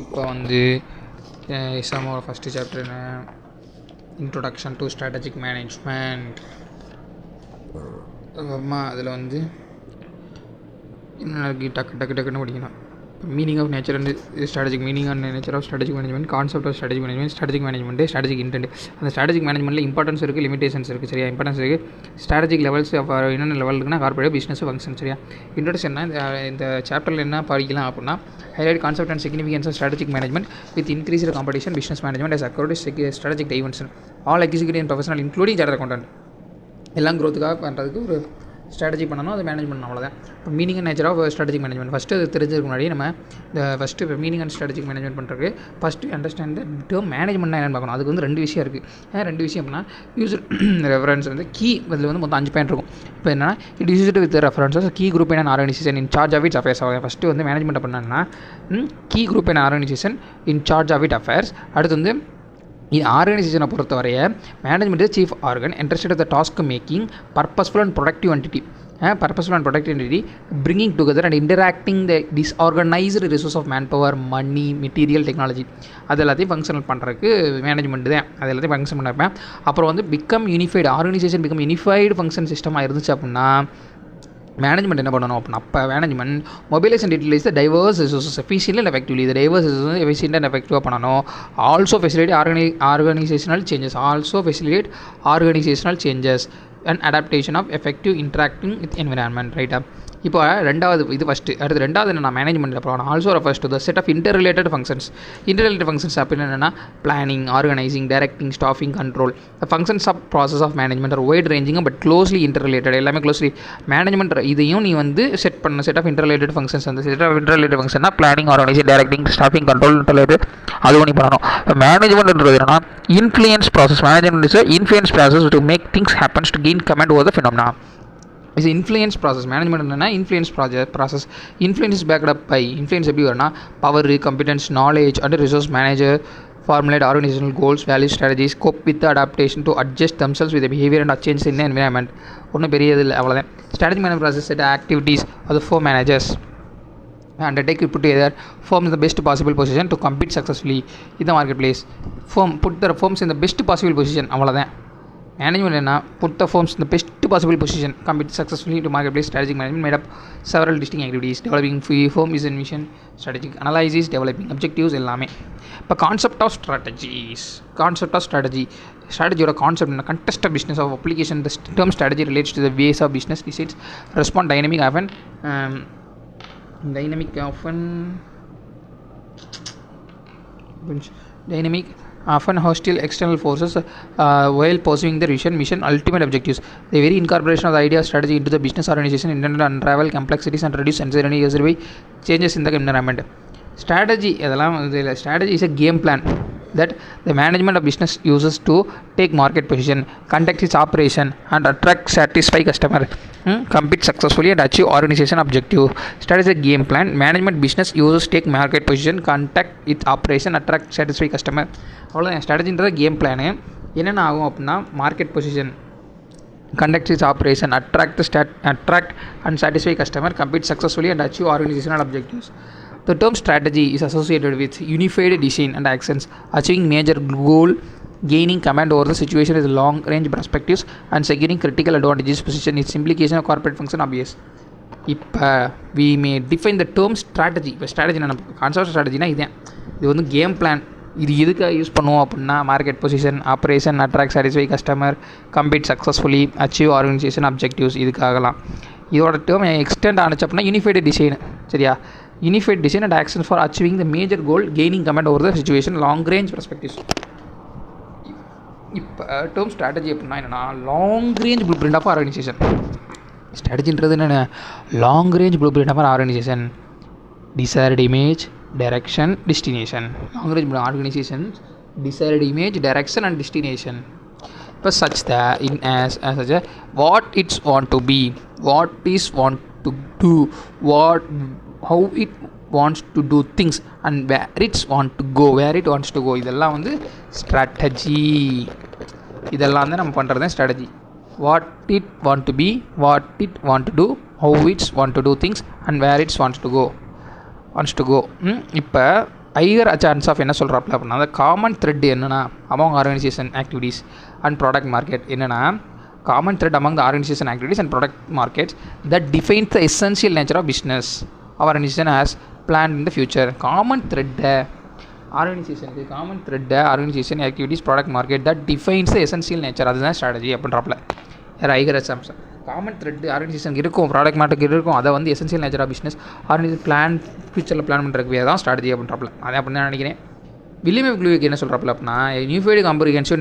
இப்போ வந்து எஸ்எம்மோட ஃபஸ்ட்டு சாப்டர் என்ன, இன்ட்ரொடக்ஷன் டு ஸ்ட்ராட்டஜிக் மேனேஜ்மெண்ட். அம்மா அதில் வந்து என்ன டக்குன்னு படிக்கணும். Meaning of nature and strategic, meaning of nature of strategic management, concept of strategic management, strategic management, strategic intent. அந்த ஸ்ட்ராட்டஜிக் மேனேஜ்மெண்ட்டில் இம்பார்ட்டன்ஸ் இருக்குது, லிமிடேஷன்ஸ் இருக்குது. சரியா, இம்பார்ட்டன்ஸ் இருக்குது. ஸ்ட்ராட்டஜிக் லெவல்ஸ் என்னென்ன லெவல் இருக்குன்னா கார்பரேட் பிஸ்னஸ் ஃபங்க்ஷன். சரியா, இன்ட்ரோடக்ஷன்னா இந்த சாப்டரில் என்ன படிக்கலாம் அப்படின்னா, highlight concept and significance of strategic management with increased competition business management as according strategic dimension all executive and professional including charter accountant. எல்லாம் க்ரோத்துக்காக பண்ணுறதுக்கு ஒரு ஸ்ட்ராட்டஜி பண்ணணும், அது மேனேஜ் பண்ணணும், அவ்வளோதான். இப்போ meaning and nature of strategic management first அது தெரிஞ்சதுக்கு முன்னாடி நம்ம இந்த ஃபஸ்ட்டு இப்போ மீனிங் அண்ட் ஸ்ட்ராட்டஜிக் மேனேஜ்மெண்ட் பண்ணுறதுக்கு ஃபஸ்ட்டு அண்டர்ஸ்டாண்ட் த டேர்ம் மேனேஜ்மெண்ட்னா என்னென்னு பார்க்கணும். அதுக்கு வந்து 2 விஷயம் இருக்குது. 2 விஷயம் அப்படின்னா யூசர் ரெஃபரன்ஸ் வந்து கீ, இதில் வந்து மொத்தம் 5 பாயிண்ட் இருக்கும். இப்போ என்னன்னா it used with references key group in organization in charge of its affairs. First வந்து மேனேஜ்மெண்ட் அப்படின்னா key group in organization in charge of it affairs. அடுத்து வந்து ஆர்கனைசேஷனை பொறுத்தவரைய management is chief organ interested the task making purposeful and productive entity. Purposeful and productive entity bringing together and interacting the disorganized resource of manpower, money, material, technology. அது எல்லாத்தையும் functional பண்ணுறதுக்கு management தான். அது எல்லாத்தையும் ஃபங்க்ஷன் பண்ணிருப்பேன். அப்புறம் வந்து become unified, organisation become unified function சிஸ்டமாக இருந்துச்சு அப்படின்னா மேனேஜ்மெண்ட் என்ன பண்ணணும் அப்படின்னா, அப்போ management mobilise and utilise the diverse resources efficient and effectively. இந்த டைவர்ஸ் ரிசோர்ஸஸ் எஃபிஷியன்ட் அண்ட் எஃபெக்டிவாக பண்ணணும். Also facilitate organisational changes and adaptation of effective interacting with environment. ரைட்டா, இப்போ ரெண்டாவது இது ஃபஸ்ட்டு. அடுத்து ரெண்டாவது என்னென்னா மேனேஜ்மெண்ட் அப்புறம் also refers to the set of interrelated functions. Interrelated functions அப்படின்னு என்னென்னா planning, organising, directing, staffing, control. The functions of process of management are wide ranging but closely interrelated. எல்லாமே க்ளோஸ்லி மேனேஜ்மெண்ட். இதையும் நீ வந்து செட் பண்ண set of interrelated functions. அந்த set of interrelated ஃபங்க்ஷன்னா planning, organising, directing, staffing, control interrelated. அதுவும் நீ பண்ணணும். மேனேஜ்மெண்ட்ன்றது என்னன்னா influence process. Management is influence process to make things happens to gain command over the phenomena. Is influence process. Management என்னன்னா influence process. Influence is backed up by. Influence எப்படி வரும்னா power, competence, knowledge and resource manager formulate organizational goals, values, strategies, cope with the adaptation to adjust themselves with the behavior and changes in the environment. ஒன்றும் பெரிய இல்லை, அவ்வளோதான். Strategy management process set activities அது 4 managers undertake to put together firms in the best possible position to compete successfully in the marketplace. Put the firms in the best possible position, அவ்வளோதான். Management என்ன, put the firms in the best possible position compete successfully to marketplace. Strategic management made up several distinct activities. Developing firm vision, mission, strategic analysis, developing objectives எல்லாமே. இப்போ concept of strategy. ஸ்ட்ராட்டஜியோட concept என்ன, contest of business of application. The term strategy relates to the ways of business decides respond dynamic often hostile external forces while pursuing their vision, mission, ultimate objectives. The very incorporation of the idea of strategy into the business organization intended to unravel complexities and reduce uncertainty caused by changes in the environment. Strategy is a game plan that the management of business uses to take market position, conduct its operation and attract satisfy customer, compete successfully and achieve organization objective. Strategy is a game plan management business uses take market position, conduct its operation, attract satisfy customer. அவ்வளோதான். ஸ்ட்ராட்டஜின்றது game plan. என்னென்ன ஆகும் அப்படின்னா market position, conduct its operation, attract and satisfy customer, compete successfully and achieve organizational objectives. The term strategy is associated with unified design and actions, achieving major goal, gaining command over the situation with long range perspectives and securing critical advantages. Position its implication of corporate function obvious. இப்போ we may define the term strategy. இப்போ strategy என்ன, concept ஸ்ட்ராட்டஜினா இதுதான். இது வந்து game plan. இது எதுக்காக use பண்ணுவோம் அப்படின்னா market position, operation, attract, satisfy customer, compete successfully, achieve organization objectives. இதுக்காகலாம் இதோட டேர்ம் எக்ஸ்டெண்ட் ஆனிச்சு அப்படின்னா யூனிஃபைடு டிசைன். சரியா, unified design and action for achieving the major goal, gaining command over the situation, long range perspectives. இப்போ term strategy அப்படின்னா என்னென்னா long range blueprint of organization. ஸ்ட்ராட்டஜின்றது என்னென்ன, long range blueprint of organization, desired image, direction, destination. Long range organization desired image, direction and destination. But such that in as such a what it's want to be, what is want to do, how it wants to do things and where it wants to go. இதெல்லாம் வந்து strategy. இதெல்லாம் வந்து நம்ம பண்ணுறது தான் strategy. what it want to be, what it want to do, how it want to do things and where it wants to go. இப்போ higher chance of என்ன சொல்கிறாப்புல அப்படின்னா அந்த காமன் த்ரெட் என்னென்னா among organization activities and product market என்னென்னா common thread among the organization activities and product markets that defines the essential nature of business organization has plan in the future. Common த்ரெட்டை ஆர்கனைசேஷனுக்கு common த்ரெட்டை organization activities product market that defines the essential nature அதுதான் strategy அப்படின்றாப்புல. Higher assumption common thread ஆர்கனைசேஷனுக்கு இருக்கும், product மார்க்கெட்டுக்கு இருக்கும், அதை வந்து essential nature of business organisation plan ஃபியூச்சரில் பிளான் பண்ணுறதுக்கு தான் ஸ்ட்ராட்டஜி அப்படின்றாப்புல. அதே அப்படின்னு நான் நினைக்கிறேன். வில்லியம் எஃப் க்ளூவிக் என்ன சொல்கிறாப்புல அப்படின்னா unified comprehensive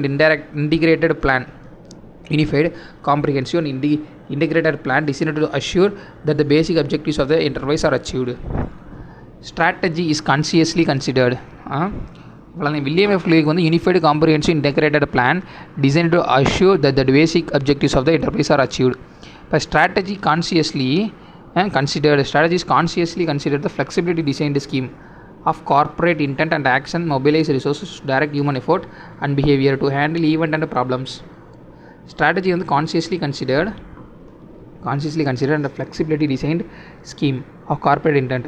integrated plan unified comprehensive and integrated plan designed to assure that the basic objectives of the enterprise are achieved. Strategy is consciously considered. William F. Gliwick வந்து unified comprehensive integrated plan designed to assure that the basic objectives of the enterprise are achieved. But strategy is consciously considered the flexibility designed scheme of corporate intent and action, mobilize resources, direct human effort and behavior to handle event and problems. Strategy வந்து consciously considered and the flexibility designed scheme of corporate intent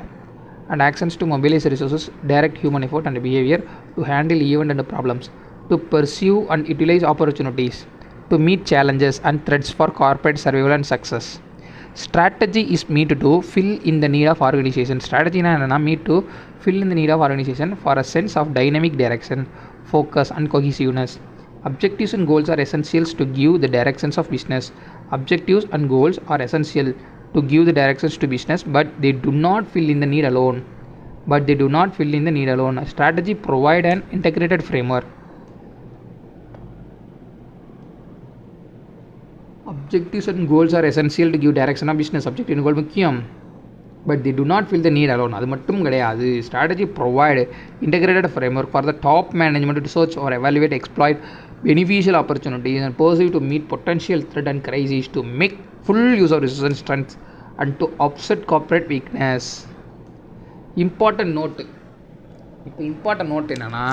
and actions to mobilize resources, direct human effort and behavior to handle event and problems, to pursue and utilize opportunities, to meet challenges and threats for corporate survival and success. Strategy is meant to fill in the need of organization. Strategy na meant to fill in the need of organization for a sense of dynamic direction, focus and cohesiveness. Objectives and goals are essentials to give the directions of business. Objectives and goals are essential to give the directions to business, but they do not fill in the need alone. A strategy provides an integrated framework. Objectives and goals are essential to give direction of business. Objective and goal முக்கியம், but they do not fill the need alone. அது மட்டும் கிடையாது. Strategy provide integrated framework for the top management to search or evaluate, exploit beneficial opportunities and pursue to meet potential threat and crises, to make full use of resources and strengths and to offset corporate weakness. Important note என்னன்னா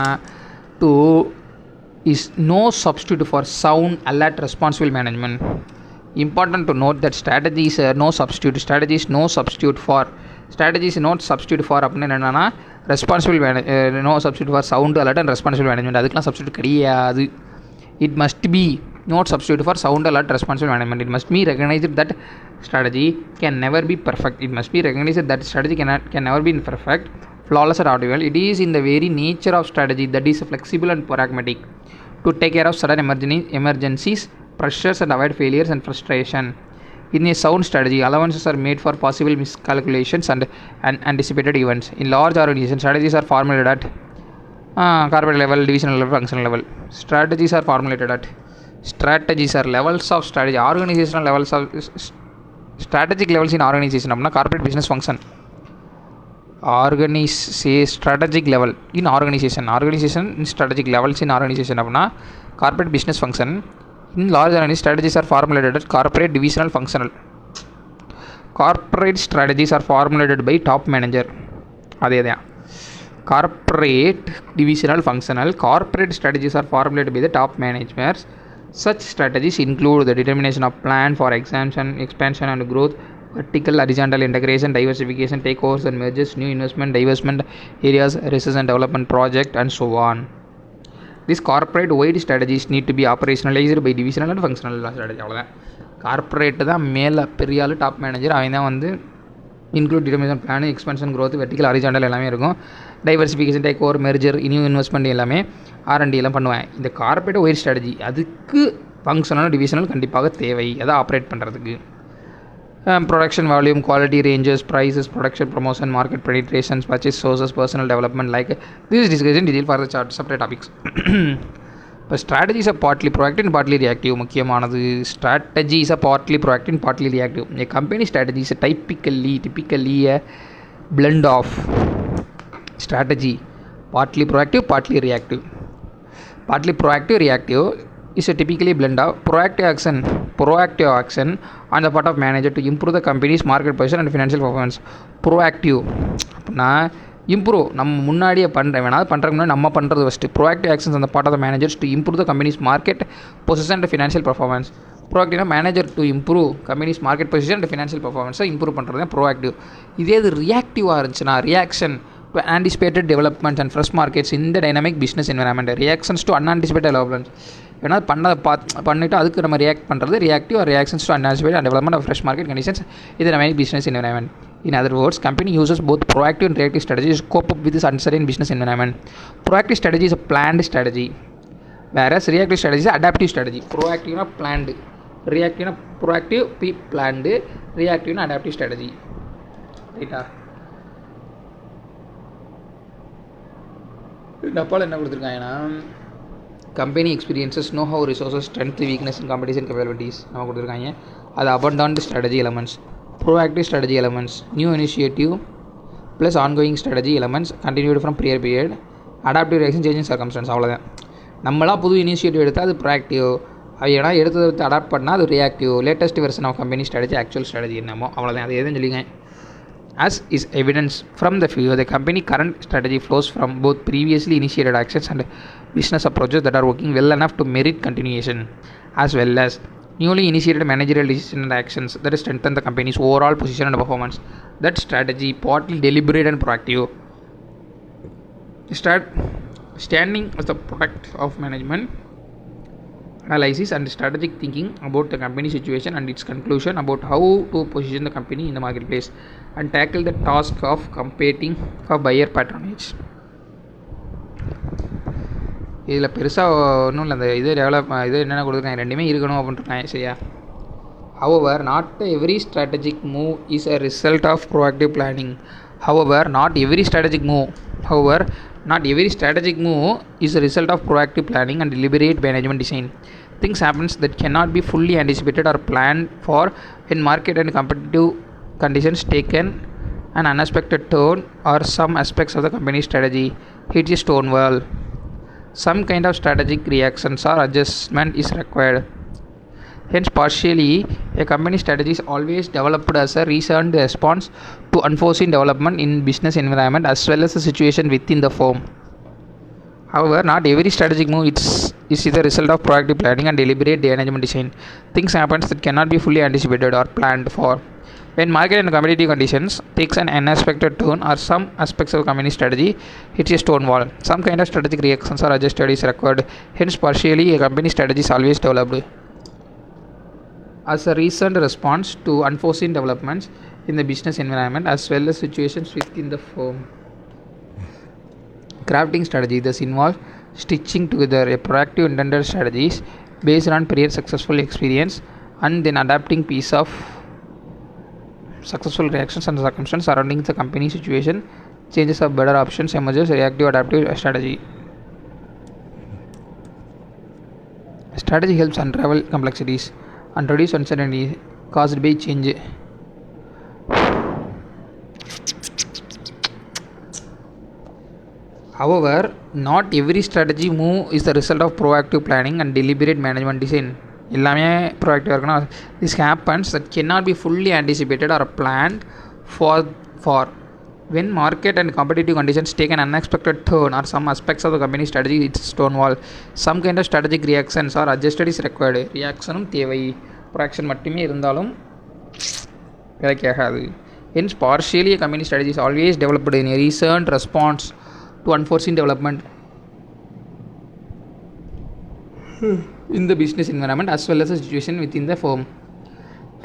to is no substitute for sound, alert, responsible management. Important to note that strategy is no substitute for அப்படின்னு என்னன்னா responsible no substitute for sound, alert and responsible management. அதுக்கெலாம் substitute கிடையாது. It must be not substitute for sound, alert, responsible management. It must be recognized that strategy can never be perfect. Can never be perfect, flawless or optimal. It is in the very nature of strategy that is flexible and pragmatic to take care of sudden emergencies, pressures and avoid failures and frustration. In a sound strategy, allowances are made for possible miscalculations and anticipated events. In large organizations, strategies are formulated at corporate level, divisional level, functional level. Strategies are levels of strategy. Organizational levels of strategic levels in organization அப்படின்னா corporate business function. Strategic level in organization strategic levels in organization அப்படின்னா corporate business function. In large organizations, strategies are formulated at corporate, divisional, functional. Corporate strategies are formulated by top manager. அதேதான் corporate, divisional, functional. Corporate strategies are formulated by the top managers. Such strategies include the determination of plan for expansion and growth, vertical, horizontal integration, diversification, takeovers and mergers, new investment, divestment areas, research and development project and so on. These corporate wide strategies need to be operationalized by divisional and functional strategy. அவ்வளோதான். Corporate தான் மேலே பெரிய ஆள் top manager, அவன் தான் வந்து include determination plan, expansion, growth, vertical, horizontal எல்லாமே இருக்கும். Diversification, take over, merger, new investment எல்லாமே R&D எல்லாம் பண்ணுவேன். இந்த கார்ப்பரேட் ஒயர் ஸ்ட்ராட்டஜி அதுக்கு ஃபங்க்ஷனல் டிவிஷனல் கண்டிப்பாக தேவை, அதை ஆப்ரேட் பண்ணுறதுக்கு. Production volume, quality, ranges, prices, production, promotion, market penetrations, purchase sources, personnel development, like this discussion detail for the separate topics. இப்போ strategies are partly proactive and partly reactive. முக்கியமானது strategies are partly proactive and partly reactive. A company strategy is typically a blend of strategy, partly proactive, partly reactive. Partly proactive, reactive is a typically blend of proactive action on the part of manager to improve the company's market position and financial performance. Proactive அப்படின்னா improve, நம்ம முன்னாடியே பண்ணுறேன் வேணால் பண்ணுறதுக்கு முன்னாடி நம்ம பண்ணுறது first. Proactive actions அந்த part of the managers to improve the company's market position and financial performance. ப்ரோஆக்டிவ்னா manager to improve company's market position and financial பர்ஃபார்மன்ஸை இம்ப்ரூவ் பண்ணுறது தான் ப்ரோஆக்டிவ். இதே இது ரியாக்டிவாக இருந்துச்சுன்னா reaction to anticipated developments and fresh markets in the dynamic business environment. Reactions to unanticipated developments. ஏன்னா பண்ணிவிட்டு அதுக்கு நம்ம ரியாக்ட் பண்ணுறது reactive or reactions to unanticipated and development of fresh market conditions இது நம்ம business environment. In other words, company uses both proactive and reactive strategies to cope up with this uncertain business environment. Proactive strategy is a planned strategy, whereas reactive strategy is adaptive strategy. Proactive na planned, reactive na proactive, planned, reactive na adaptive strategy. Right? டப்பால் என்ன கொடுத்துருக்காங்கன்னா company experiences know how resources strength weakness and competition capabilities நம்ம கொடுத்துருக்காங்க. அது abandoned strategy elements, proactive strategy elements, new initiative plus ongoing strategy elements continued from prior period, adaptive reaction changing circumstances. அவ்வளோதான். நம்மளாம் புது initiative எடுத்தால் அது proactive, ஏன்னா எடுத்து அடாப்ட் பண்ணால் அது reactive. Latest version of company strategy actual strategy என்னமோ அவ்வளோதான். அது எதுவும் சொல்லிங்க. As is evidence from the figure, the company current strategy flows from both previously initiated actions and business approaches that are working well enough to merit continuation, as well as newly initiated managerial decisions and actions that strengthen the company's overall position and performance. That strategy, partly deliberate and proactive, standing as the product of management analysis and strategic thinking about the company situation and its conclusion about how to position the company in the marketplace and tackle the task of competing for buyer patronage. இதில் பெருசாக ஒன்றும் இல்லை. அந்த இது என்னென்ன கொடுத்துருக்காங்க, ரெண்டுமே இருக்கணும் அப்படின்ட்டுருக்காங்க. சரியா? However, not every strategic move is a result of proactive planning. However, not every strategic move is a result of proactive planning and deliberate management design. Things happens that cannot be fully anticipated or planned for when market and competitive conditions taken an unexpected turn or some aspects of the company's strategy hit a stone wall. Some kind of strategic reactions or adjustment is required. Hence, partially, a company strategy is always developed as a reasoned response to unforeseen development in business environment as well as the situation within the firm. However, not every strategic move is the result of proactive planning and deliberate management design. Things happen that cannot be fully anticipated or planned for when market and competitive conditions takes an unexpected turn or some aspects of company strategy hits a stone wall. Some kind of strategic reactions or adjustment is required. Hence, partially, a company strategy is always developed as a reasoned response to unforeseen developments in the business environment as well as situations within the firm. Crafting strategy thus involves stitching together a proactive intended strategies based on prior successful experience and then adapting piece of successful reactions and circumstances surrounding the company situation, changes of better options emerges, reactive adaptive strategy. Strategy helps unravel complexities and reduce uncertainty caused by change. However, not every strategy move is the result of proactive planning and deliberate management design. எல்லாமே ப்ரோஆக்டிவாக இருக்கணும். This happens that cannot be fully anticipated or planned for when market and competitive conditions take an unexpected turn or some aspects of the company strategy it's stonewall. Some kind of strategic reactions or adjustment is required. ரியாக்ஷனும் தேவை, ப்ரோஆக்ஷன் மட்டுமே இருந்தாலும் வேலைக்காகாது. Hence, partially a company strategy is always developed in a reasoned response to unforeseen development in the business environment as well as the situation within the firm.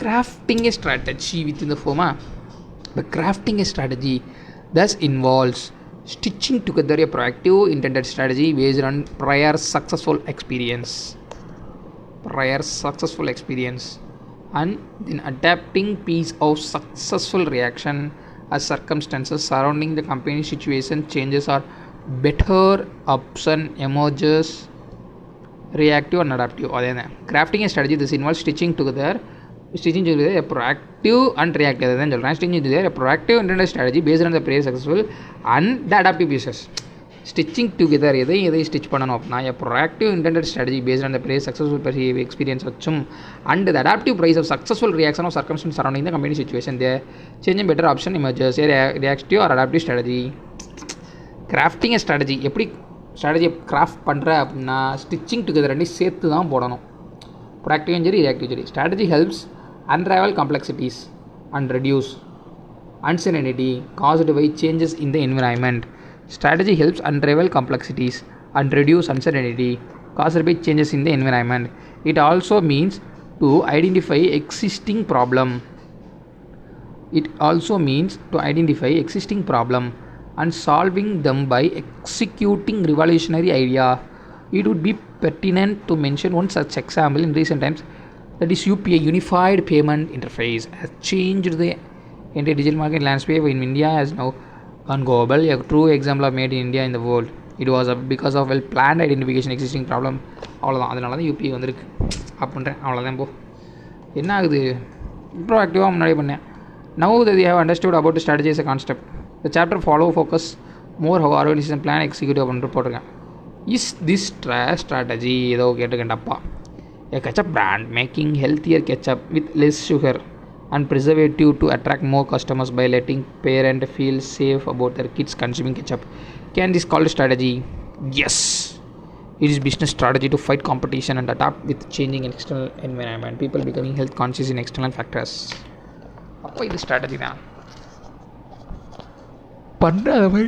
Crafting a strategy within the firm. The crafting a strategy thus involves stitching together a proactive intended strategy based on prior successful experience and then adapting piece of successful reaction as circumstances surrounding the company situation changes or better option emerges, reactive and adaptive. Crafting a strategy this involves stitching together a proactive and reactive. Stitching together a proactive intended strategy based on the prior successful and the adaptive pieces. Stitching together எதை stitch பண்ணணும் அப்படின்னா a proactive intended strategy based on the prior successful experience வச்சும் and the adaptive price of successful reaction of circumstances surrounding the company situation, the changing better option emerges, a reactive or adaptive strategy. Crafting a strategy எப்படி ஸ்ட்ராட்டஜியை craft பண்ணுற அப்படின்னா stitching together ரெண்டையும் சேர்த்து தான் போடணும். ப்ரோஆக்டிவும் சரி reactive சரி. Strategy helps unravel complexities and reduce uncertainty caused by changes in the environment. Strategy helps unravel complexities and reduce uncertainty caused by changes in the environment. It also means to identify existing problem. It also means to identify existing problem and solving them by executing revolutionary idea. It would be pertinent to mention one such example in recent times, that is UPI, Unified Payment Interface, has changed the entire digital market landscape in India, has now gone global. A true example of made in India in the world. It was because of well planned identification existing problem. அவ்வளோதான், அதனால தான் UPI வந்திருக்கு அப்படின்றேன். அவ்வளோதான். போ என்ன ஆகுது, ப்ரோஆக்டிவாக முன்னாடி பண்ணேன். Now that they have understood about the strategy as a concept, the chapter follow focus more how organization plan execute அப்படின்ட்டு போட்டிருக்கேன். இஸ் திஸ் strategy ஏதோ கேட்டுக்கண்டப்பா. A ketchup brand making healthier ketchup with less sugar and preservative to attract more customers by letting parents feel safe about their kids consuming ketchup. Can this called strategy? Yes. It is business strategy to fight competition and adapt with changing external environment. People becoming health conscious in external factors. அப்போ இது strategy தான். பண்ணுறவை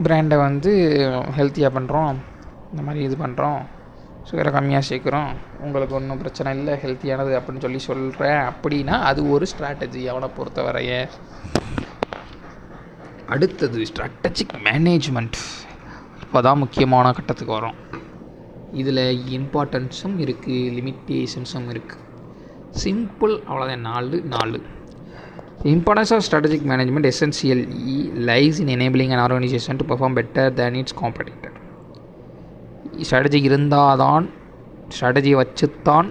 பிராண்டை வந்து ஹெல்த்தியாக பண்ணுறோம், இந்த மாதிரி இது பண்ணுறோம், சுகரை கம்மியாக சேர்க்குறோம், உங்களுக்கு ஒன்றும் பிரச்சனை இல்லை, ஹெல்த்தியானது அப்படின்னு சொல்லி சொல்கிறேன் அப்படின்னா அது ஒரு ஸ்ட்ராட்டஜி அவனை பொறுத்தவரைய. அடுத்தது ஸ்ட்ராட்டஜிக் மேனேஜ்மெண்ட். இப்போ தான் முக்கியமான கட்டத்துக்கு வரும். இதில் இம்பார்ட்டன்ஸும் இருக்குது, லிமிட்டேஷன்ஸும் இருக்குது. சிம்பிள் அவ்வளோதான். 4. Importance of strategic management essentially lies in enabling an organization to perform better than its competitor. Strategy இருந்தால் தான், ஸ்ட்ராட்டஜியை வச்சு தான்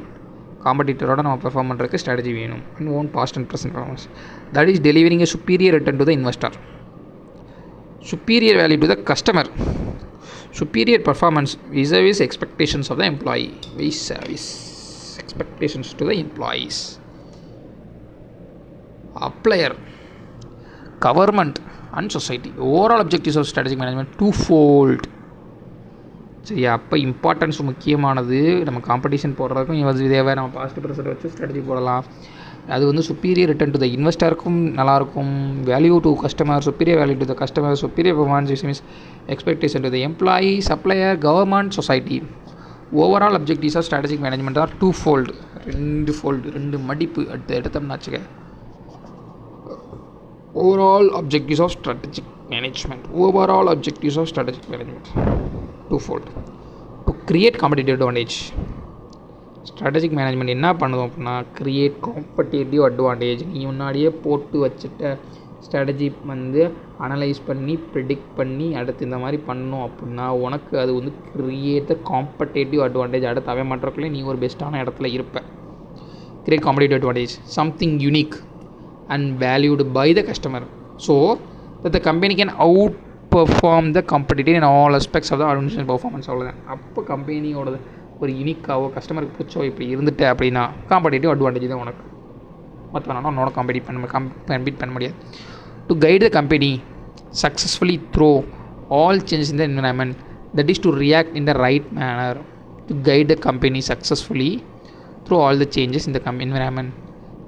காம்படிட்டரோட நம்ம பெர்ஃபார்ம் பண்ணுறதுக்கு ஸ்ட்ராட்டஜி வேணும். In own past and present performance, that is delivering a superior return to the investor, superior value to the customer, superior performance vis-a-vis expectations of the employee, vis-a-vis expectations to the employees, applier, government and society. Overall objectives of strategic management twofold. சரியா? அப்போ importance முக்கியமானது. நம்ம competition போடுறதுக்கும் இதேவே நம்ம past present வச்சு strategy போடலாம். அது வந்து superior return to the இன்வெஸ்டருக்கும் நல்லாயிருக்கும், value to customer, superior value to the customer, superior performance means expectation to the employee, supplier, government, society. Overall objectives of strategic management are twofold. 2 மடிப்பு எடுத்தோம்னா வச்சுக்க. Overall objectives of strategic management, overall objectives of strategic management twofold. To create competitive advantage. Strategic management என்ன பண்ணுவோம் அப்படின்னா, create competitive advantage. நீ முன்னாடியே போட்டு வச்சுட்ட ஸ்ட்ராட்டஜி வந்து அனலைஸ் பண்ணி ப்ரிடிக்ட் பண்ணி அடுத்து இந்த மாதிரி பண்ணோம் அப்படின்னா உனக்கு அது வந்து கிரியேட் த காம்படிட்டிவ் அட்வான்டேஜ். அடுத்து அவன் பண்ணுறக்குள்ளே நீ ஒரு பெஸ்ட்டான இடத்துல இருப்ப. Create competitive advantage, something unique and valued by the customer, so that the company can outperform the competitive in all aspects of the organisation performance. அவ்வளோதான். அப்போ கம்பெனியோட ஒரு யூனிக்காவோ கஸ்டமருக்கு பிடிச்சோ இப்படி இருந்துட்டு அப்படின்னா காம்படிட்டிவ் அட்வான்டேஜ் தான் உனக்கு. மற்ற வேணாலும் உன்னோட கம்பெட் பண்ண முடியாது. To guide the company successfully through all changes in the environment, that is to react in the right manner. To guide the company successfully through all the changes in the environment,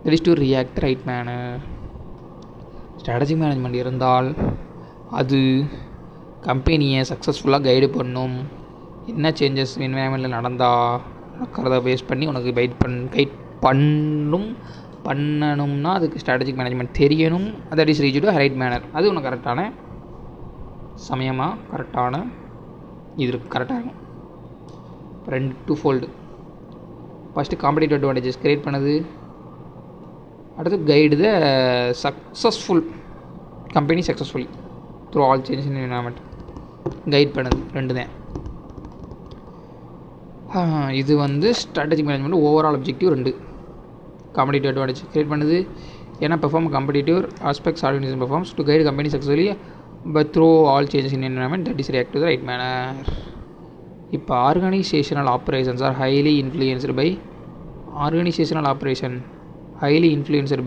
that is to react the right manner. Strategic management இருந்தால் அது கம்பெனியை சக்ஸஸ்ஃபுல்லாக guide பண்ணும். என்ன changes என்விரான்மெண்ட்டில் நடக்கிறத base பண்ணி உனக்கு guide பண்ணணும்னா அதுக்கு ஸ்ட்ராட்டஜிக் மேனேஜ்மெண்ட் தெரியணும். That is reach to right manner. அது உனக்கு கரெக்டான சமயமாக கரெக்டான இது கரெக்டாக இருக்கும். 2 twofold. First competitive advantages create பண்ணுது, அடுத்து guide the successful company successfully through all changes in environment. Guide பண்ணுது 2 தான். இது வந்து strategic management overall objective 2. Competitive advantage create பண்ணுது, ஏன்னா perform competitive aspects organisation performs to guide company successfully but through all changes in environment, that is react to the right manner. இப்போ organizational operations are highly influenced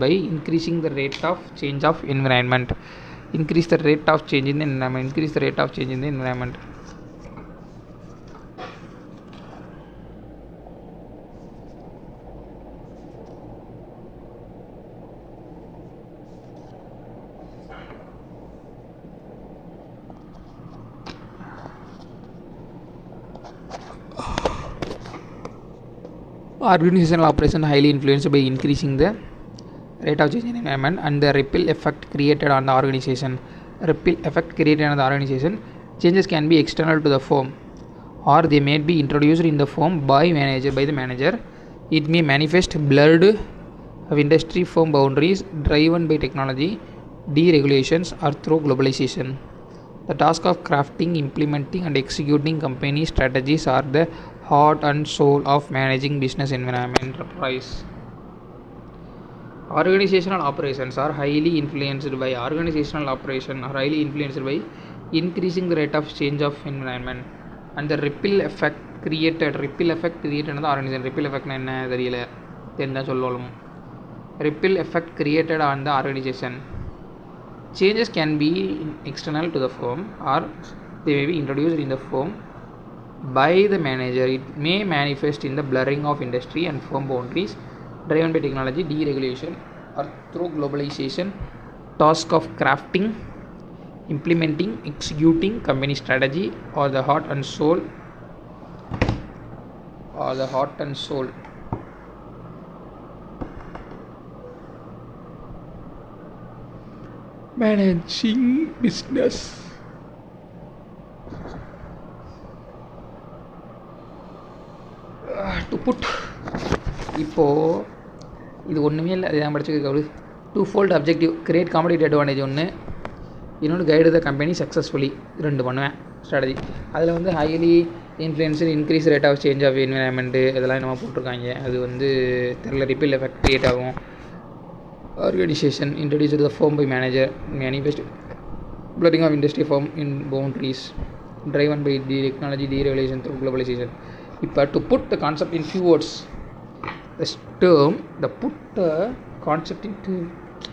by increasing the rate of change of environment. Increase the rate of change in the environment. Organizational operation highly influenced by increasing the rate of change in environment and the ripple effect created on the organization. Ripple effect created on the organization. Changes can be external to the firm, or they may be introduced in the firm by the manager. It may manifest blurred of industry firm boundaries, driven by technology, deregulations, or through globalization. The task of crafting, implementing, and executing company strategies are the heart and soul of managing business environment enterprise. Organizational operations are highly influenced by increasing the rate of change of environment and the ripple effect created on the organization. Ripple effect என்ன தெரியல, தெரிஞ்சா சொல்லணும். Ripple effect created on the organization. Changes can be external to the firm, or they may be introduced in the firm by the manager. It may manifest in the blurring of industry and firm boundaries, driven by technology, deregulation, or through globalization. Task of crafting, implementing, executing company strategy or the heart and soul managing business. To put இப்போது இது ஒன்றுமே இல்லை, அது நான் படிச்சுக்க. Twofold objective, create competitive advantage ஒன்று, இன்னொன்று guide த company successfully, 2 பண்ணுவேன் ஸ்ட்ராட்டஜி. அதில் வந்து highly influence, increase rate of change of environment இதெல்லாம் நம்ம போட்டிருக்காங்க. அது வந்து தெரியல. ரிப்பில் எஃபெக்ட் கிரியேட் ஆகும். Organization introduced to the firm by manager, manifest blurring of industry firm in boundaries, driven by the technology, deregulation through globalization. இப்போ to put the concept in few words, put the concept into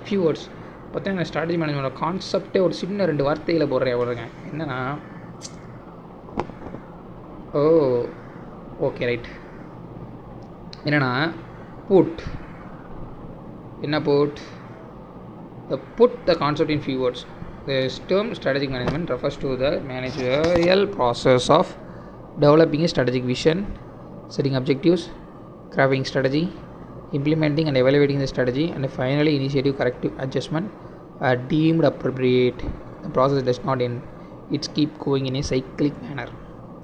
few words. பார்த்தீங்கன்னா strategy management கான்செப்டே ஒரு சின்ன 2 வார்த்தையில் போடுறேன். என்னன்னா, okay right, என்னென்னா put put the concept in few words. This term strategic management refers to the managerial process of developing a strategic vision, setting objectives, crafting strategy, implementing and evaluating the strategy, and finally initiative corrective adjustment are deemed appropriate. The process does not end, it's keep going in a cyclic manner.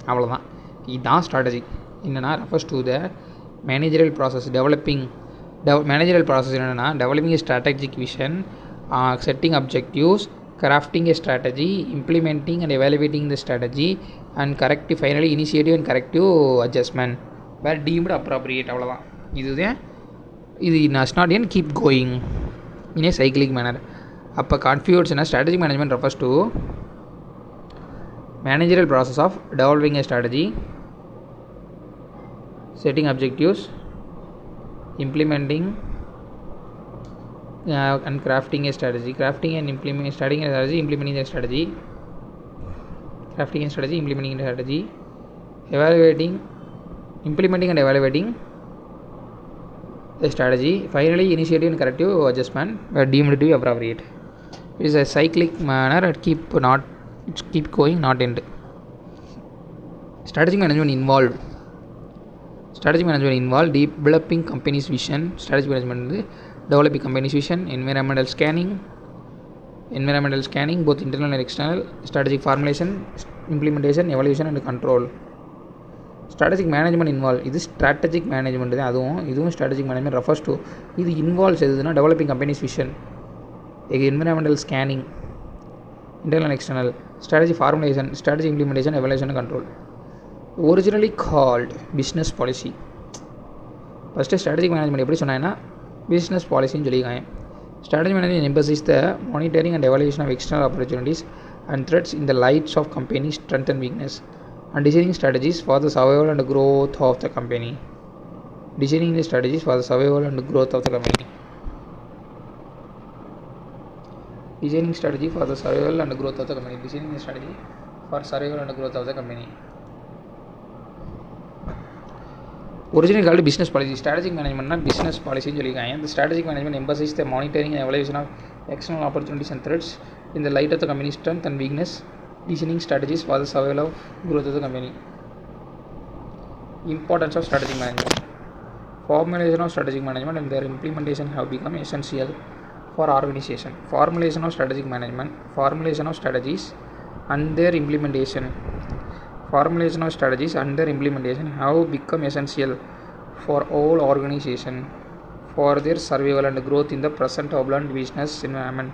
அவ்வளோதான், இதுதான் strategy. என்னென்னா refers to the managerial process. Managerial process என்னென்னா developing a strategic vision, setting objectives, crafting a strategy, implementing and evaluating the strategy, and finally initiative and corrective adjustment were deemed appropriate. அவ்வளோதான், இது does not end, keep going in a cyclic manner. அப்போ கன்ஃபியூஷன்னா strategic management refers to managerial process of developing a strategy, setting objectives, implementing and crafting a strategy, implementing a strategy, implementing a strategy, implementing and evaluating the strategy, finally initiative and corrective adjustment were deemed to be appropriate. It is a cyclic manner, keep going, not end. Strategic management involved developing company's vision. Strategic management is developing company's vision, environmental scanning, both internal and external, strategic formulation, implementation, evaluation and control. Strategic management involved, இது strategic management தான். இதுவும் strategic management refers to, இது involves எதுனா developing company's vision, environmental scanning, internal and external, strategy formulation, strategy implementation, evaluation and control. Originally called business policy. First strategic management எப்படி சொன்னாங்கன்னா business பாலிசின்னு சொல்லியிருக்காங்க. Strategy management emphasis the monitoring and evaluation of external opportunities and threats in the lights of company strength and weakness and designing strategies for the survival and growth of the company. Designing the strategies for the survival and growth of the company. Designing strategy for the survival and growth of the company. Designing the strategy for survival and growth of the company. Originally called business policy. Strategic management not business policy ன்னு சொல்லியிருக்காங்க. The strategic management emphasizes the monitoring and evaluation of external opportunities and threats in the light of the company's strength and weakness, designing strategies for the survival of growth of the company. Importance of strategic management Formulation of strategic management and their implementation have become essential for organization. Formulation of strategic management, formulation of strategies and their implementation. Formulation of strategies and their implementation have become essential for all organization for their survival and growth in the present turbulent business environment.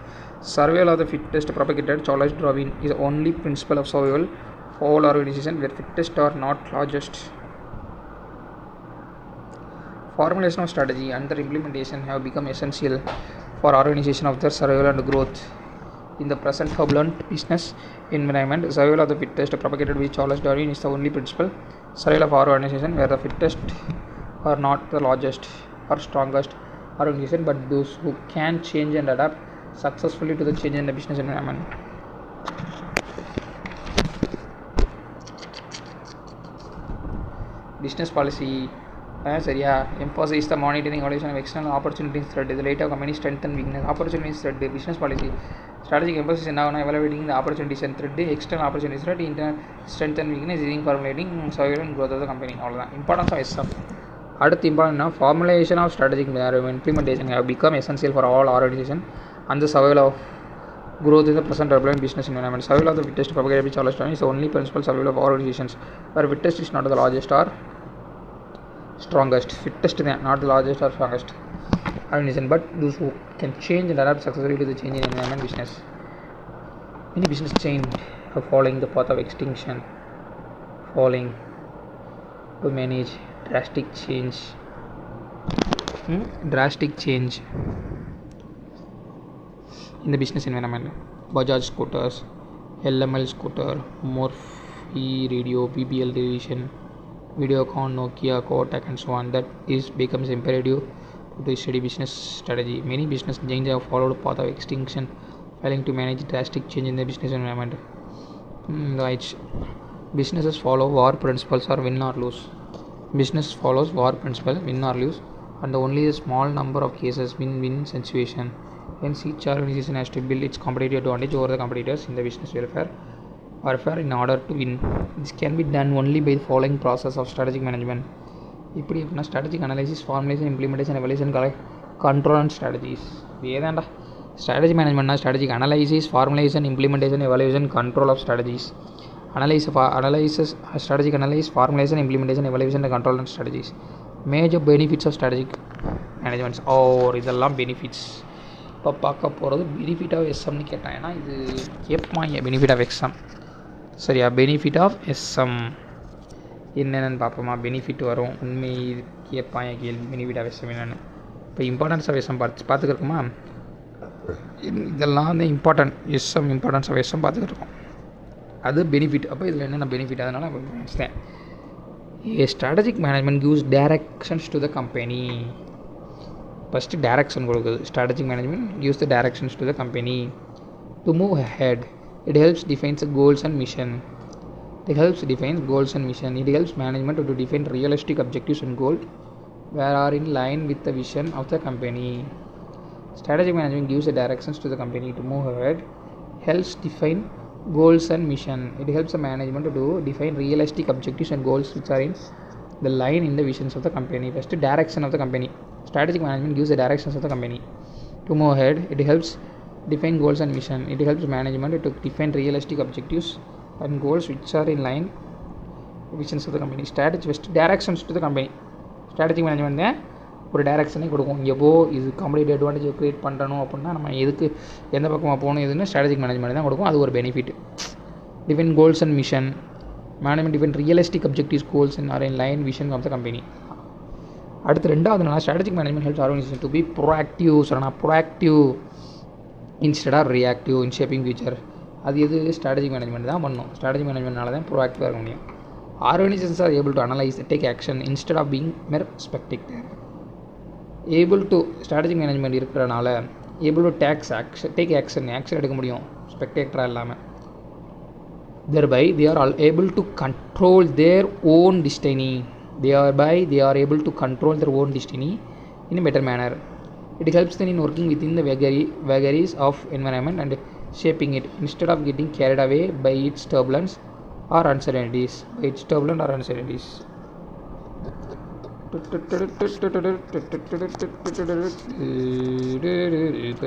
Survival of the fittest propagated Charles Darwin is the only principle of survival for all organizations where fittest are not largest. Formulation of strategy and their implementation have become essential for organization of their survival and growth in the present turbulent business environment. Survival of the fittest propagated by Charles Darwin is the only principle. Survival of our organization where the fittest are not the largest or strongest organization but those who can change and adapt successfully to the change in the business environment. Business policy சரியா emphasize the monitoring evaluation of external opportunities threat the rate of company strength and weakness opportunities threat business policy strategic emphasis என்ன ஆகுனா evaluating the opportunities and threat external opportunities threat internal strength and weakness is formulating survival and growth of the company அவ்வளோதான் importance of SM. அடுத்து இம்பார்ட்டன்ட்னா formulation of strategic implementation have become essential for all organization and the survival of growth in the present turbulent business environment. Survival of the fittest propagated by Charles Darwin is the only principle survival of organizations where fittest is not the largest or strongest. Fittest not the largest or strongest organization but those who can change and adapt successfully to the changing environment business. Many business chain are following the path of extinction, falling to manage drastic change in the business environment. Bajaj scooters, LML scooter, Morphe radio, BBL television, Videocon, Nokia, Kotak and so on. That is becomes imperative to study business strategy. Many business chains have followed the path of extinction, failing to manage drastic change in the business environment. Right. Businesses follow war principles or win or lose. Business follows war principle, win or lose, and only a small number of cases win-win situation. Hence, each organization has to build its competitive advantage over the competitors in the business warfare in order to win. This can be done only by the following process of strategic management. இப்படி எப்படின்னா strategic analysis, formulation, implementation, evaluation, control and strategies. ஏதாண்டா strategic management strategic analysis, formulation, implementation, evaluation, control of strategies. Analysis, strategic analysis, formulation, implementation, evaluation and control and strategies. Major benefits of strategic management இதெல்லாம் benefits. இப்போ பார்க்க போகிறது benefit of எஸ்எம்னு கேட்டாங்கன்னா இது கேட்பாங்க benefit of SM சரியா benefit of SM என்னென்னு பார்ப்போமா பெனிஃபிட் வரும் உண்மை கேட்பாங்க கேள்வி பெனிஃபிட் ஆஃப் எஸ்எம் என்னென்னு இப்போ இம்பார்ட்டன்ஸ் ஆஃப் எஸ்எம் பார்த்துக்கிருக்குமா இதெல்லாம் வந்து இம்பார்ட்டன்ஸ் ஆஃப் எஸ்எம் பார்த்துக்கிருக்கோம் அது பெனிஃபிட் அப்போ இதில் என்னென்ன பெனிஃபிட் அதனால் நினச்சிட்டேன் strategic management gives directions to the company first direction கொடுக்குது strategic management gives the directions to the company to move ahead. It helps defines the goals and mission. It helps management to define realistic objectives and goals that are in line with the vision of the company. Strategic management gives the directions to the company to move ahead, helps define goals and mission. It helps the management to define realistic objectives and goals which are in the line in the visions of the company. First direction of the company. Strategic management gives the directions of the company to move ahead. It helps define goals and mission. It helps management to define realistic objectives and goals which are in line visions of the company. First directions to the company. Strategic management ஒரு டைரக்ஷனே கொடுக்கும் இங்கே இது complete advantage create பண்ணுறணும் அப்படின்னா நம்ம எதுக்கு எந்த பக்கமாக போகணும் எதுன்னு ஸ்ட்ராட்டஜிக் மேனேஜ்மெண்ட் தான் கொடுக்கும் அது ஒரு benefit. Define goals and mission management define realistic objectives goals and are in line vision of the company. அடுத்து ரெண்டாவது என்னன்னா strategic management helps organisation to be proactive instead of reactive in shaping future. அது எது strategic management தான் பண்ணணும். Strategic மேனேஜ்மெண்ட்னால தான் ப்ரோஆக்டிவாக இருக்க முடியும். Organizations are able to analyse take action instead of being mere spectator. Able to strategic management இருக்கிறனால able to take action எடுக்க முடியும் ஸ்பெக்டேட்டராக இல்லாமல். Thereby they are all able to control their own destiny. They are able to control their own destiny in a better manner. It helps them in working within the vagaries of environment and shaping it instead of getting carried away by its turbulence or uncertainties.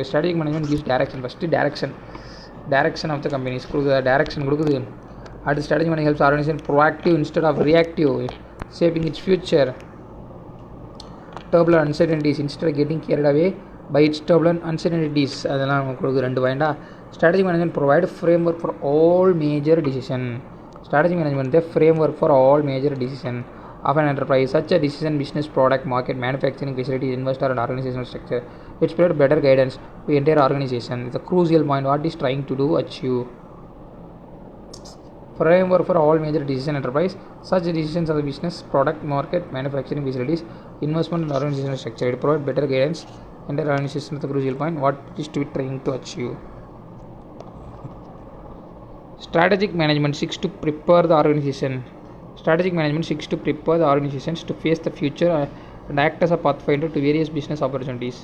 strategic management gives direction. First direction of the companies கொடுக்குது, direction கொடுக்குது. அடுத்து strategic management helps organization proactive instead of reactive, shaping its future. Turbulent uncertainties instead of getting carried away by its turbulent uncertainties. அதெல்லாம் கொடுக்குது ரெண்டு பாயிண்டா. Strategic management provide framework for all major decision. Strategic management the framework for all major decision of an enterprise. Such a decision business, product, market, manufacturing facilities, investor and organizational structure. It's provide better guidance to entire organization. It's a crucial point what is trying to do achieve. Framework for all major decision enterprise. Such decisions of the business, product, market, manufacturing facilities, investment and organizational structure. It provide better guidance entire organization. Is the crucial point what is to be trying to achieve. Strategic management seeks to prepare the organization. Strategic management seeks to prepare the organizations to face the future and act as a pathfinder to various business opportunities.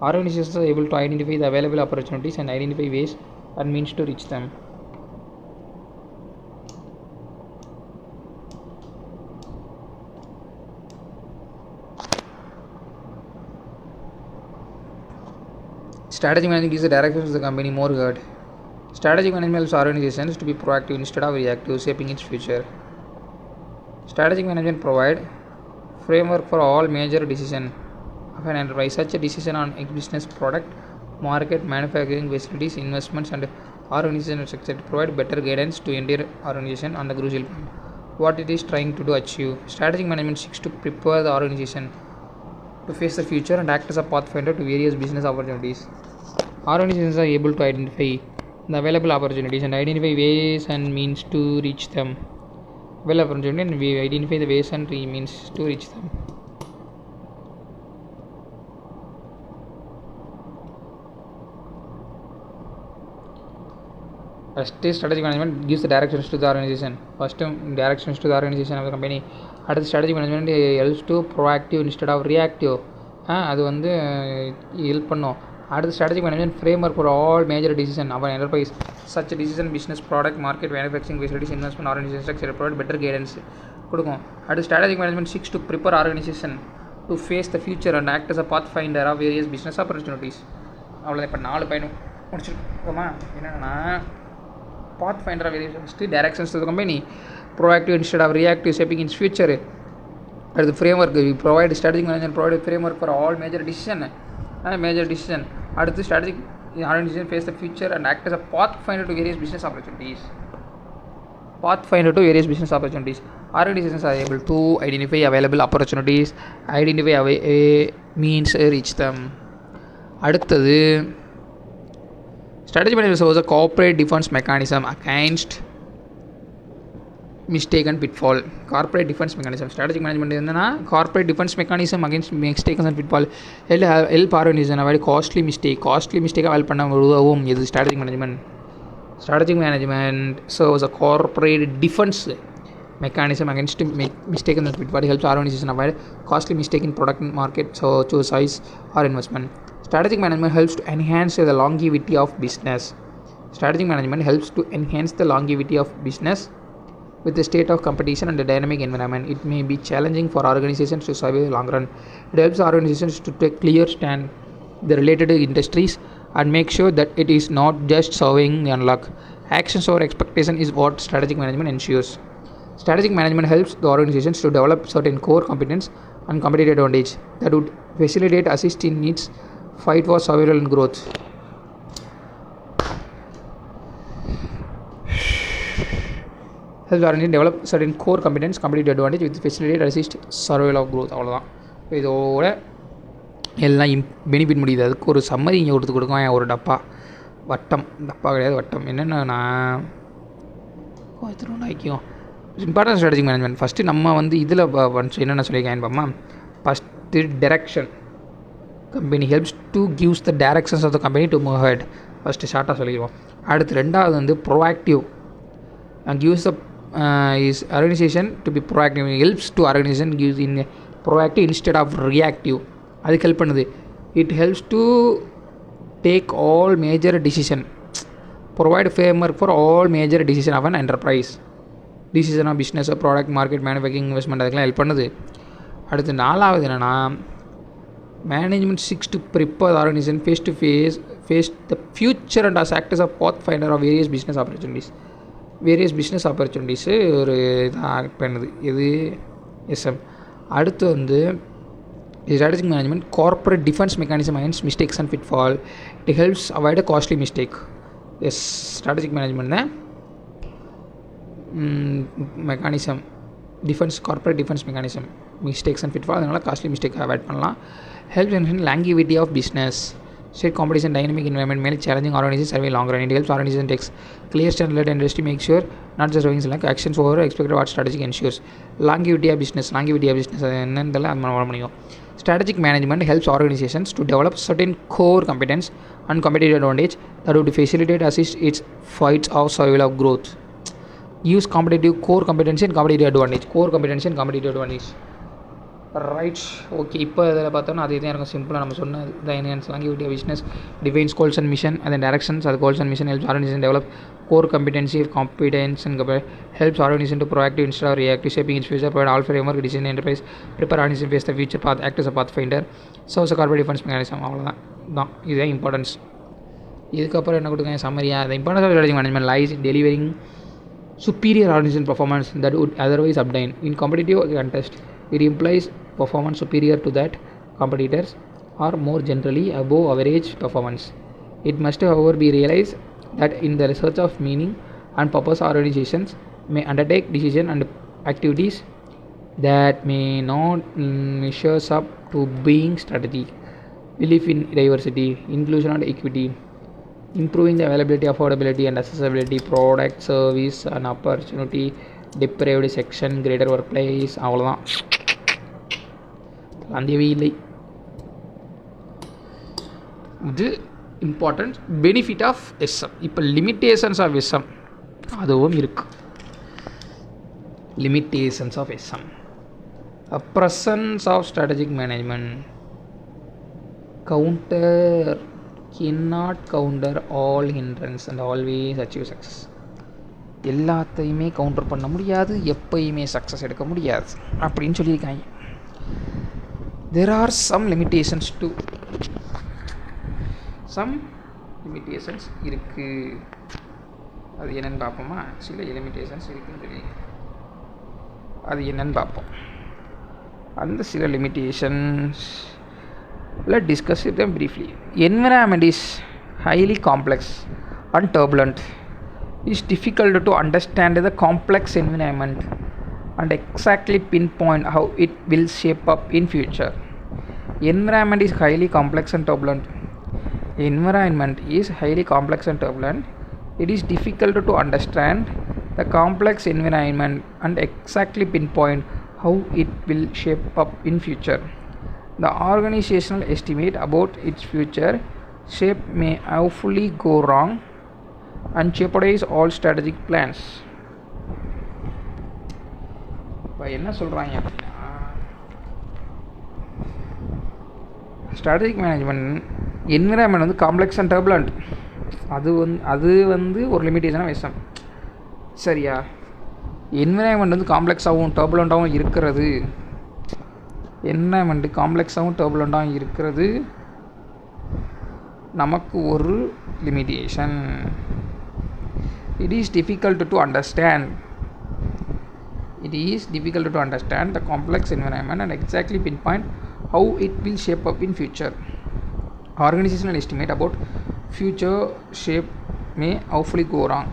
Organizations are able to identify the available opportunities and identify ways and means to reach them. Strategic management gives the direction of the company more guard. Strategic management helps organizations to be proactive instead of reactive, shaping its future. Strategic management provide framework for all major decisions of an enterprise. Such a decision on a business, product, market, manufacturing facilities, investments and organizational structure to provide better guidance to entire organization on the crucial point what it is trying to do achieve. Strategic management seeks to prepare the organization to face the future and act as a pathfinder to various business opportunities. Organizations are able to identify the available opportunities and identify ways and means to reach them. Well opportunity and we identify the ways and means to reach them. First, strategic management gives the directions to the organization. First, directions to the organization of the company. அடுத்து strategic management helps to proactive instead of reactive. அது வந்து help பண்ணும். அடுத்து strategic management framework for all major decision of an enterprise. Such a decision business, product, market, manufacturing facilities, investment, organization structure provide better guidance கொடுக்கும். அடுத்து strategic management seeks to prepare organization to face the future and act as a pathfinder of various business opportunities. அவ்வளோதான். இப்போ 4 பயணம் முடிச்சிருக்கோமா? என்னென்னா pathfinder of various directions to the company, proactive instead of reactive, shaping its future. As the framework we provide strategic management provide a framework for all major decision. At the strategic organization face the future and act as a pathfinder to various business opportunities. Organizations are able to identify available opportunities, identify means reach them. அடுத்தது strategic management was a corporate defense mechanism against mistake and pitfall. Corporate defense mechanism. Strategic management என்னன்னா corporate defense mechanism against mistakes and pitfall. help organization avoid costly mistake avoid பண்ண உதவும். இது strategic management. Strategic management serves a corporate defense mechanism against mistake and pitfall. Helps organization avoid costly mistake in product, market, so size or investment. Strategic management helps to enhance the longevity of business. Strategic management helps to enhance the longevity of business with the state of competition and the dynamic environment. It may be challenging for organizations to survive long run. It helps organizations to take clear stand the related industries and make sure that it is not just serving the unlock. Actions or expectation is what strategic management ensures. Strategic management helps the organizations to develop certain core competence and competitive advantage that would facilitate assist in its fight for survival and growth. Helps organization develop certain core competence, competitive advantage with facilitate assist survival of growth. அவ்வளோதான். இதோட எல்லாம் benefit முடியுது. அதுக்கு ஒரு summary இங்கே கொடுக்கும். ஒரு டப்பா கிடையாது வட்டம் என்னென்னா ஆக்கியும் இம்பார்ட்டன்ட் ஸ்ட்ராட்டஜிக் மேனேஜ்மெண்ட். ஃபஸ்ட்டு நம்ம வந்து இதில் என்னென்ன சொல்லியிருக்கேன் பாம்மா. First direction. Company helps to gives the directions of the company to move ahead. First ஷார்ட்டாக சொல்லிடுவோம். அடுத்து ரெண்டாவது வந்து proactive gives the is organization to be proactive. Helps to organization gives in proactive instead of reactive. அதுக்கு help பண்ணுது. It helps to take all major decision. Provide framework for all major decision of an enterprise. Decision of business, product, market, manufacturing, investment அதுக்கெலாம் help பண்ணுது. அடுத்து 4வது என்னென்னா management seeks to prepare organization face the future and as actors of pathfinder of various business opportunities ஒரு இதாக act பண்ணுது இது SM. அடுத்து வந்து strategic management corporate defence mechanism and mistakes and ஃபிட்ஃபால். It helps avoid a costly mistake. Yes, strategic management தான் mechanism corporate defence mechanism mistakes and pitfall. அதனால் costly mistake avoid பண்ணலாம். Helps enhance longevity of business. State competition dynamic environment may challenging organizations survey long run. It helps organization takes clear stand led industry make sure not just doing like actions over expected what strategic ensures. Longevity of business என்னன்றல நம்ம வர முடியும். Strategic management helps organizations to develop certain core competence and competitive advantage that would facilitate assist its fights of survival of growth. Use competitive core competency and competitive advantage. Right, okay. இப்போ இதில் பார்த்தோன்னா அதே தான் இருக்கும். சிம்பிளாக நம்ம சொன்னது the enhance longevity of business defines goals and mission and directions. அது goals and mission helps organization develop core competence and helps organisation to proactive instead of reactive shaping its future provide all framework design enterprise prepare organization face the future path act as a pathfinder source corporate defence mechanism. அவ்வளோதான் இதுதான் importance. இதுக்கப்புறம் என்ன கொடுக்குங்க சம்மரியாக the importance of strategic management lies in delivering superior organization performance that would otherwise obtain in competitive contest. It implies performance superior to that competitors or more generally above average performance. It must however be realized that in the search of meaning and purpose organizations may undertake decisions and activities that may not measures up to being strategic. Belief in diversity, inclusion and equity, improving the availability, affordability and accessibility, product, service and opportunity, deprived section, greater workplace. அவ்வளோதான், அந்தவே இல்லை. இது important benefit of SM. இப்போ limitations of SM அதுவும் இருக்குது. Limitations of SM. Presence of strategic management. Counter cannot counter all hindrance and always achieve success. எல்லாத்தையுமே counter பண்ண முடியாது, எப்பயுமே சக்ஸஸ் எடுக்க முடியாது அப்படின்னு சொல்லியிருக்காங்க. there are some limitations too. some limitations இருக்குது. அது என்னென்னு பார்ப்போமா? சில லிமிட்டேஷன்ஸ் இருக்குன்னு சொல்லி அது என்னென்னு பார்ப்போம். அந்த சில limitations let's discuss them briefly. Environment is highly complex and turbulent. It's difficult to understand the complex environment and exactly pinpoint how it will shape up in future. Environment is highly complex and turbulent. Environment is highly complex and turbulent. It is difficult to understand the complex environment and exactly pinpoint how it will shape up in future. The organizational estimate about its future shape may awfully go wrong and jeopardize all strategic plans. இப்போ என்ன சொல்கிறாங்க அப்படின்னா, strategic management environment வந்து complex and turbulent. அது வந்து ஒரு லிமிட்டேஷனாக விஷயம். சரியா? என்விரான்மெண்ட் வந்து காம்ப்ளெக்ஸாகவும் டர்புலண்ட்டாகவும் இருக்கிறது. என்விரான்மெண்ட் காம்ப்ளெக்ஸாகவும் டர்புலண்ட்டாகவும் இருக்கிறது நமக்கு ஒரு limitation. It is difficult to understand the complex environment and exactly pinpoint how it will shape up in future. Organizational estimate about future shape may awfully go wrong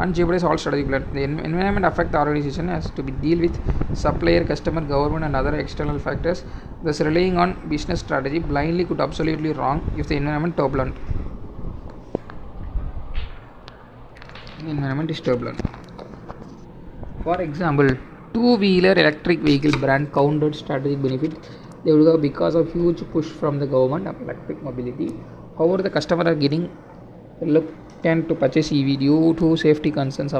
and jeopardize all strategic plans. The environment affect the organization has to be deal with supplier, customer, government and other external factors. Thus relying on business strategy blindly could absolutely wrong if the environment turbulent. Environment is turbulent. For example, two-wheeler electric vehicle brand countered strategic benefit they would have because of huge push from the government of electric mobility. However, the customer are getting reluctant to purchase EV due to safety concerns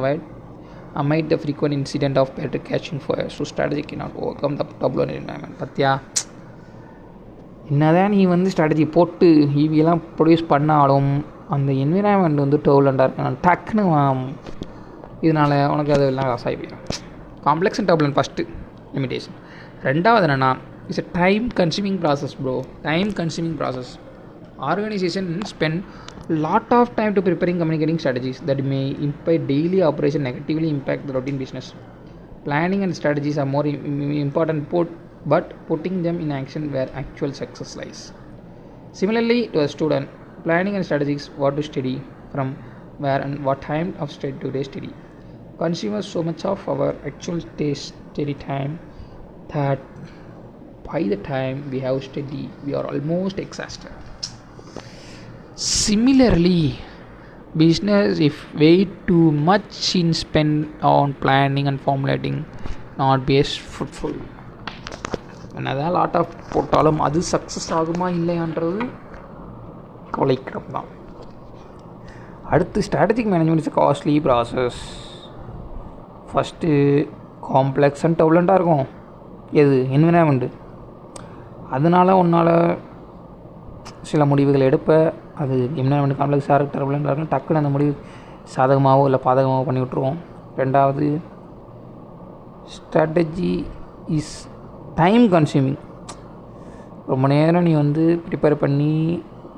amid the frequent incident of battery catching fire. So strategy cannot overcome the turbulent environment. பத்தியா, என்னதான் நீ வந்து strategy போட்டு ஈவியெல்லாம் produce பண்ணாலும் அந்த environment வந்து டர்புலண்ட்டாக இருக்கணும். டக்குன்னு இதனால் உனக்கு அது எல்லாம் லாஸ் ஆகி போயிடும். Complex and turbulent first limitation. ரெண்டாவது என்னென்னா it's a time consuming process bro. Time consuming process. Organization spend lot of time to preparing communicating strategies that may impact daily operation, negatively impact the routine business. Planning and strategies are more important, but putting them in action where actual success lies. Similarly, to a student, planning and strategies what to study from, where and what time of study consumes so much of our actual study time that by the time we have study, we are almost exhausted. Similarly, business if way too much in spend on planning and formulating not be as fruitful. என்னதான் lot of போட்டாலும் அது success ஆகுமா இல்லையான்றது கவலைக்கிடம் தான். அடுத்து strategic management is costly process. First complex and டர்புலண்ட்டாக இருக்கும் எது என்விரான்மெண்ட்டு. அதனால் உன்னால் சில முடிவுகள் எடுப்ப, அது என்விரான்மெண்ட் காம்ப்ளெக்ஸாக இருக்கு டர்புலண்ட்டாக இருக்கும், டக்குன்னு அந்த முடிவு சாதகமாகவோ இல்லை பாதகமாகவோ பண்ணி விட்ருவோம். ரெண்டாவது ஸ்ட்ராட்டஜி இஸ் டைம் கன்சியூமிங். ரொம்ப நேரம் நீ ப்ரிப்பேர் பண்ணி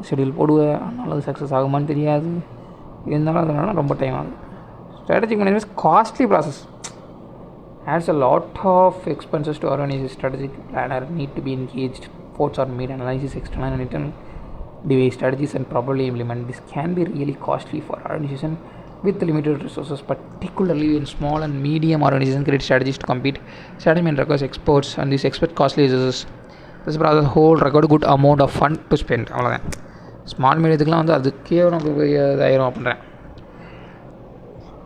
ஷெடியூல் போடுவ, அதனால் அது சக்ஸஸ் ஆகுமான்னு தெரியாது, இருந்தாலும் அதனால ரொம்ப டைம் ஆகுது. Strategic management costly process, adds a lot of expenses to organize. Strategic planner need to be engaged, efforts are made, analysis external and internal devise strategies and properly implement. This can be really costly for organization with limited resources, particularly in small and medium organizations create strategies to compete. Strategy requires experts and these expert costly resources. This process whole record good amount of fund to spend. அவ்வளோதான். Small மீடியத்துக்குலாம் அதுக்கே நமக்கு இதாயிரும் அப்படின்றேன்.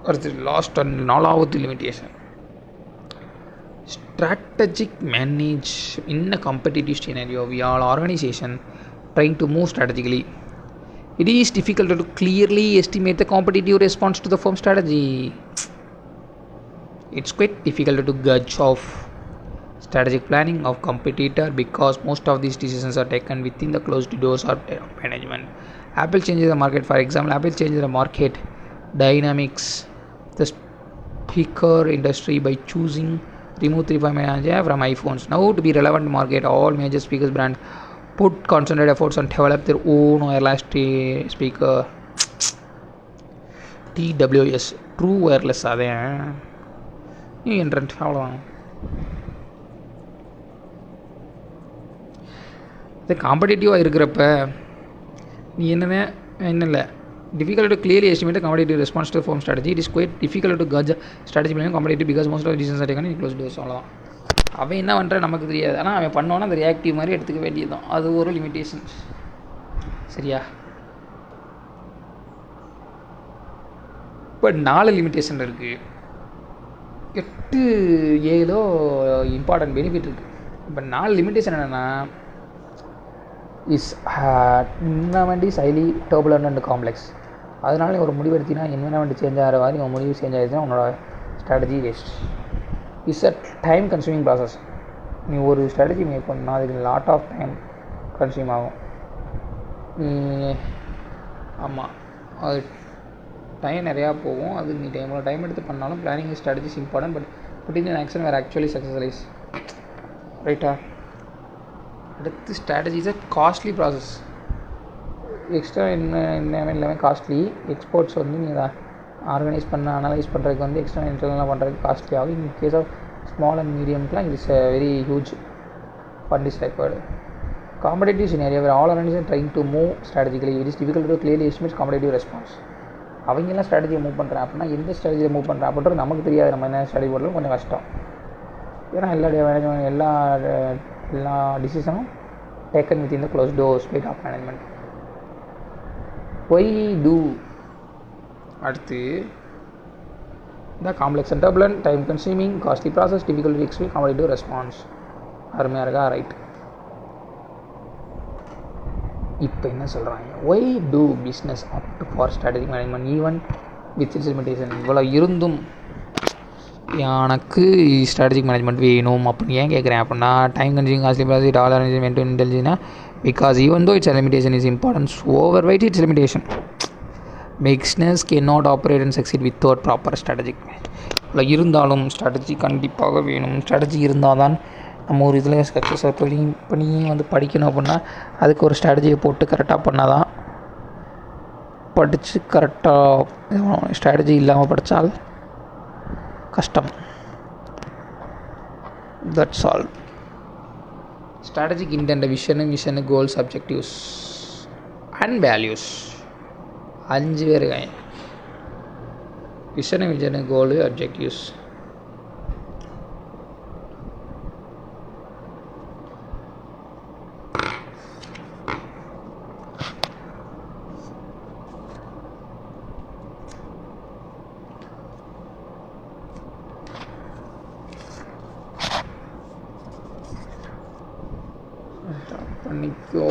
அடுத்து last and 4வது limitation, strategic manage in a competitive scenario. We are organization trying to move strategically. It is difficult to clearly estimate the competitive response to the firm strategy. It's quite difficult to gauge of strategic planning of competitor because most of these decisions are taken within the closed doors of management. Apple changes the market. For example, Apple changes the market dynamics, the speaker industry by choosing remove 3.5 manager from iPhones. Now to be relevant market, all major speakers brands put concentrated efforts on develop their own wireless speaker. TWS True Wireless அதே நீ entrant அவ்வளோதான். இது காம்படிட்டிவாக இருக்கிறப்ப நீ என்ன இல்லை difficult to clearly estimate the competitive response to the firm strategy. It is quite difficult to gauge strategy planning competitive because most of the decisions are taken in closed doors. அவ்வளோதான். அவன் என்ன பண்ணுற நமக்கு தெரியாது, ஆனால் அவன் பண்ணோன்னா அந்த ரியாக்டிவ் மாதிரி எடுத்துக்க வேண்டியது தான். அது ஒரு லிமிட்டேஷன். சரியா? இப்போ 4 லிமிட்டேஷன் இருக்குது, 8 ஏதோ இம்பார்ட்டன்ட் பெனிஃபிட் இருக்குது. இப்போ 4 லிமிட்டேஷன் என்னென்னா is environment is highly turbulent and complex. அதனால ஒரு முடிவு எடுத்திங்கன்னா என்விரான்மெண்ட் சேஞ்ச் ஆகிற மாதிரி உங்கள் முடிவு சேஞ்ச் ஆகிடுச்சுன்னா உன்னோட strategy waste. It's a time consuming process. நீ ஒரு ஸ்ட்ராட்டஜி மேக் பண்ணால் அதுக்கு லாட் ஆஃப் டைம் கன்சியூம் ஆகும். ஆமாம், அது டைம் நிறையா போகும். அது நீ டைம் எடுத்து பண்ணாலும் planning strategies important, but putting in action வேறு ஆக்சுவலி சக்ஸஸ்ஃபுல்லைஸ். ரைட்டா? அடுத்து strategy is a costly process. Extra எல்லாமே காஸ்ட்லி. எக்ஸ்போர்ட்ஸ் நீங்கள் ஆர்கனைஸ் பண்ண அனலைஸ் பண்ணுறதுக்கு எக்ஸ்ட்ரா இன்டர்னலாக பண்ணுறதுக்கு காஸ்ட்லி ஆகும். In case of small and மீடியம்க்குலாம் it's a very huge fund is required. Competitive scenario where all organization trying to move strategically. It is difficult to clearly estimate competitive response. அவங்கெல்லாம் ஸ்ட்ராட்டஜியை move பண்ணுறேன் அப்படின்னா எந்த ஸ்ட்ராட்டஜியை move பண்ணுறேன் அப்படின்றது நமக்கு தெரியாது. நம்ம என்ன ஸ்ட்ராட்டஜி போடுறது கொஞ்சம் கஷ்டம். ஏன்னா மேனேஜ்மெண்ட் எல்லா டிசிஷனும் taken within the close door space of management. Why do அடுத்து இந்த complex and turbulent, time consuming, costly process, difficult to expect competitive response. அருமையாக இருக்கா? ரைட். இப்போ என்ன சொல்கிறாங்க, why do business opt for strategic management even with its limitation. இவ்வளோ இருந்தும் எனக்கு ஸ்ட்ராட்டஜிக் மேனேஜ்மெண்ட் வேணும் அப்படின்னு ஏன் கேட்குறேன் அப்படின்னா, time consuming, costly process, all arrangement இன்டெலிஜென்ட்னா because even though its limitation is importance over weight its limitation. Business cannot operate and succeed without proper strategic. லைஃப்பில் இருந்தாலும் ஸ்ட்ராட்டஜி கண்டிப்பாக வேணும். ஸ்ட்ராட்டஜி இருந்தால் தான் நம்ம ஒரு இதில் சக்ஸஸ் இப்போ நீ வந்து படிக்கணும் அப்படின்னா அதுக்கு ஒரு ஸ்ட்ராட்டஜியை போட்டு கரெக்டாக பண்ணால் தான் படித்து கரெக்டாக. ஸ்ட்ராட்டஜி இல்லாமல் படித்தால் கஷ்டம். That's all. Strategic intent vision goals objectives and values 5 பேர் இருக்காங்க. விஷனு கோலு அப்ஜெக்டிவ்ஸ். பண்ணிக்கோ.